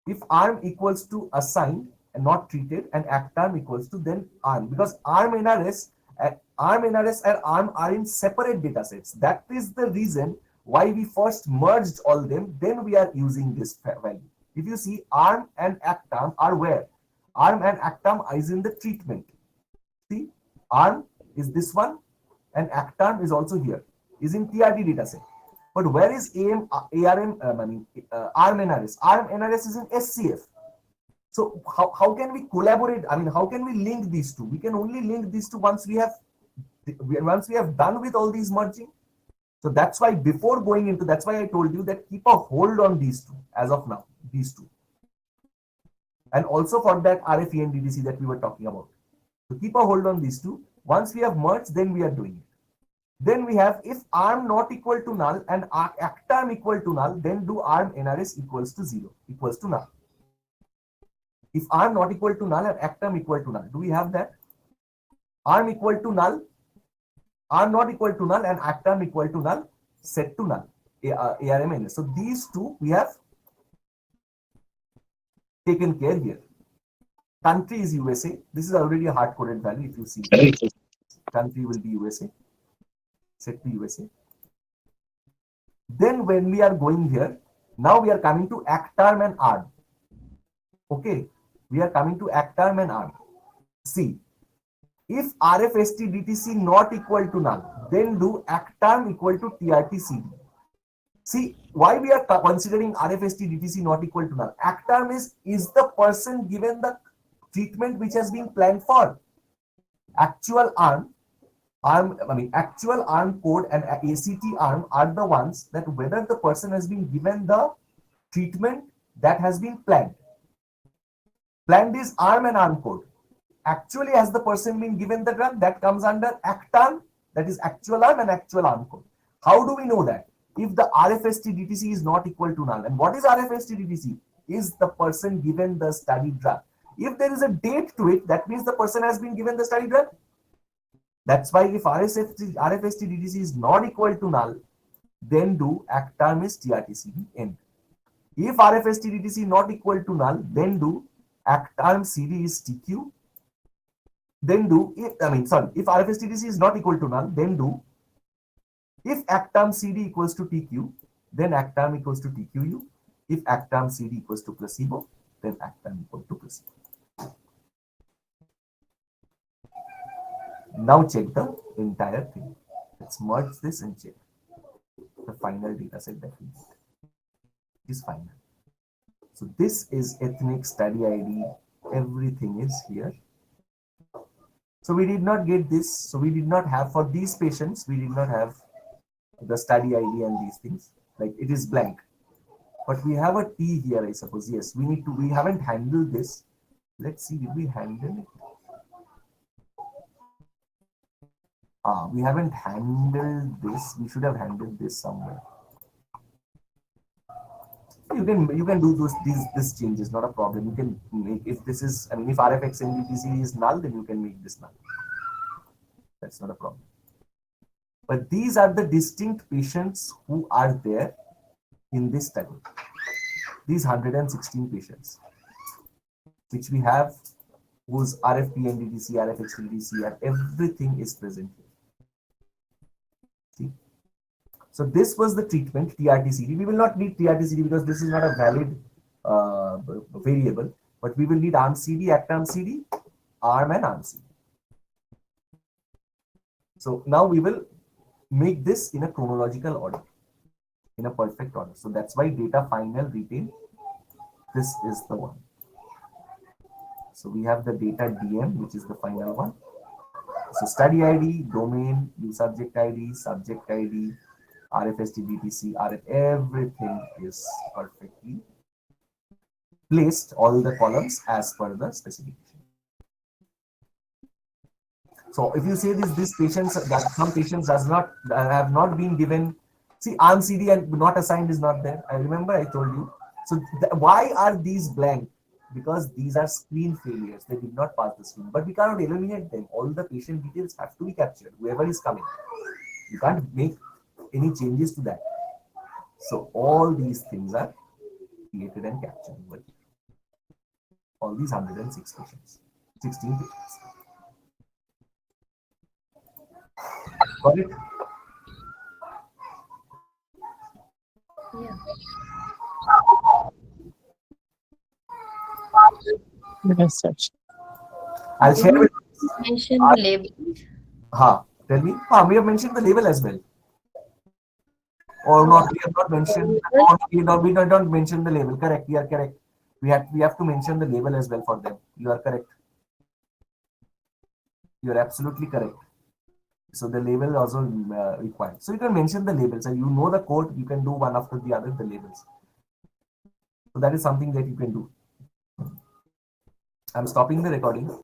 If arm equals to assigned and not treated, and act arm equals to then arm, because arm NRS and arm are in separate data sets. That is the reason why we first merged all them, then we are using this value. If you see, arm and act arm are where? Arm and act arm is in the treatment. See, arm is this one, and act arm is also here, is in TRD data set. But where is ARM, ARM NRS? ARM NRS is in SCF. So how can we collaborate? I mean, how can we link these two? We can only link these two once we have done with all these merging. So that's why before going into, that's why I told you that keep a hold on these two as of now, these two. And also for that RFENDDC that we were talking about. So keep a hold on these two. Once we have merged, then we are doing it. Then we have, if arm not equal to null and act arm equal to null, then do arm NRS equals to 0, equals to null. If arm not equal to null and act arm equal to null, do we have that? Arm equal to null, arm not equal to null and act arm equal to null, set to null, ARM NRS. So these two we have taken care here. Country is USA. This is already a hard-coded value. If you see, country will be USA. Set to USA. Then when we are going here, now we are coming to act arm and arm. Okay, we are coming to act arm and arm. See, if RFST DTC not equal to null, then do act arm equal to TRT CD. See, why we are considering RFST DTC not equal to null? Act arm is the person given the treatment which has been planned for. Actual actual arm code and ACT arm are the ones that whether the person has been given the treatment that has been planned. Planned is arm and arm code. Actually, has the person been given the drug, that comes under act arm, that is actual arm and actual arm code. How do we know that? If the RFST DTC is not equal to null. And what is RFST DTC? Is the person given the study drug. If there is a date to it, that means the person has been given the study drug. That's why if RFST DTC is not equal to null, then do act arm is TRTCD end. If RFST DTC is not equal to null, then do act arm CD is TQ. Then do, if RFST DTC is not equal to null, then do, if act arm CD equals to TQ, then act arm equals to TQU. If act arm CD equals to placebo, then act arm equal to placebo. Now check the entire thing. Let's merge this and check the final data set that we get. It is final. So this is ethnic study ID. Everything is here. So we did not get this. So we did not have, for these patients, we did not have the study ID and these things. Like it is blank. But we have a T here, I suppose. Yes, we haven't handled this. Let's see, did we handle it? We haven't handled this. We should have handled this somewhere. You can do this changes, not a problem. You can make, if this is, if RFX NDTC is null, then you can make this null. That's not a problem. But these are the distinct patients who are there in this study. These 116 patients, which we have, whose RFP NDTC, RFX NDTC, everything is present here. See? So this was the treatment, TRTCD. We will not need TRTCD because this is not a valid variable, but we will need arm CD, act arm CD, arm and arm CD. So now we will make this in a chronological order, in a perfect order. So that's why data final retain, this is the one. So we have the data DM, which is the final one. So study ID, domain, subject ID, RFSTDTC, RF, everything is perfectly placed, all the columns as per the specification. So if you say this patients that some patients does not have not been given, see arm CD and not assigned is not there. I remember I told you. So why are these blank? Because these are screen failures. They did not pass the screen, but we cannot eliminate them. All the patient details have to be captured. Whoever is coming, you can't make any changes to that. So all these things are created and captured over here. All these 106 patients, 16 patients. Got it? Yeah. Yes, such. I'll Did share you with. mention the label? Tell me. We have mentioned the label as well, or Oh, not? We have not mentioned. label? Or we don't mention the label. Correct. We are correct. We have to mention the label as well for them. You are correct. You are absolutely correct. So the label also required. So you can mention the labels, and you know the code. You can do one after the other the labels. So that is something that you can do. I'm stopping the recording.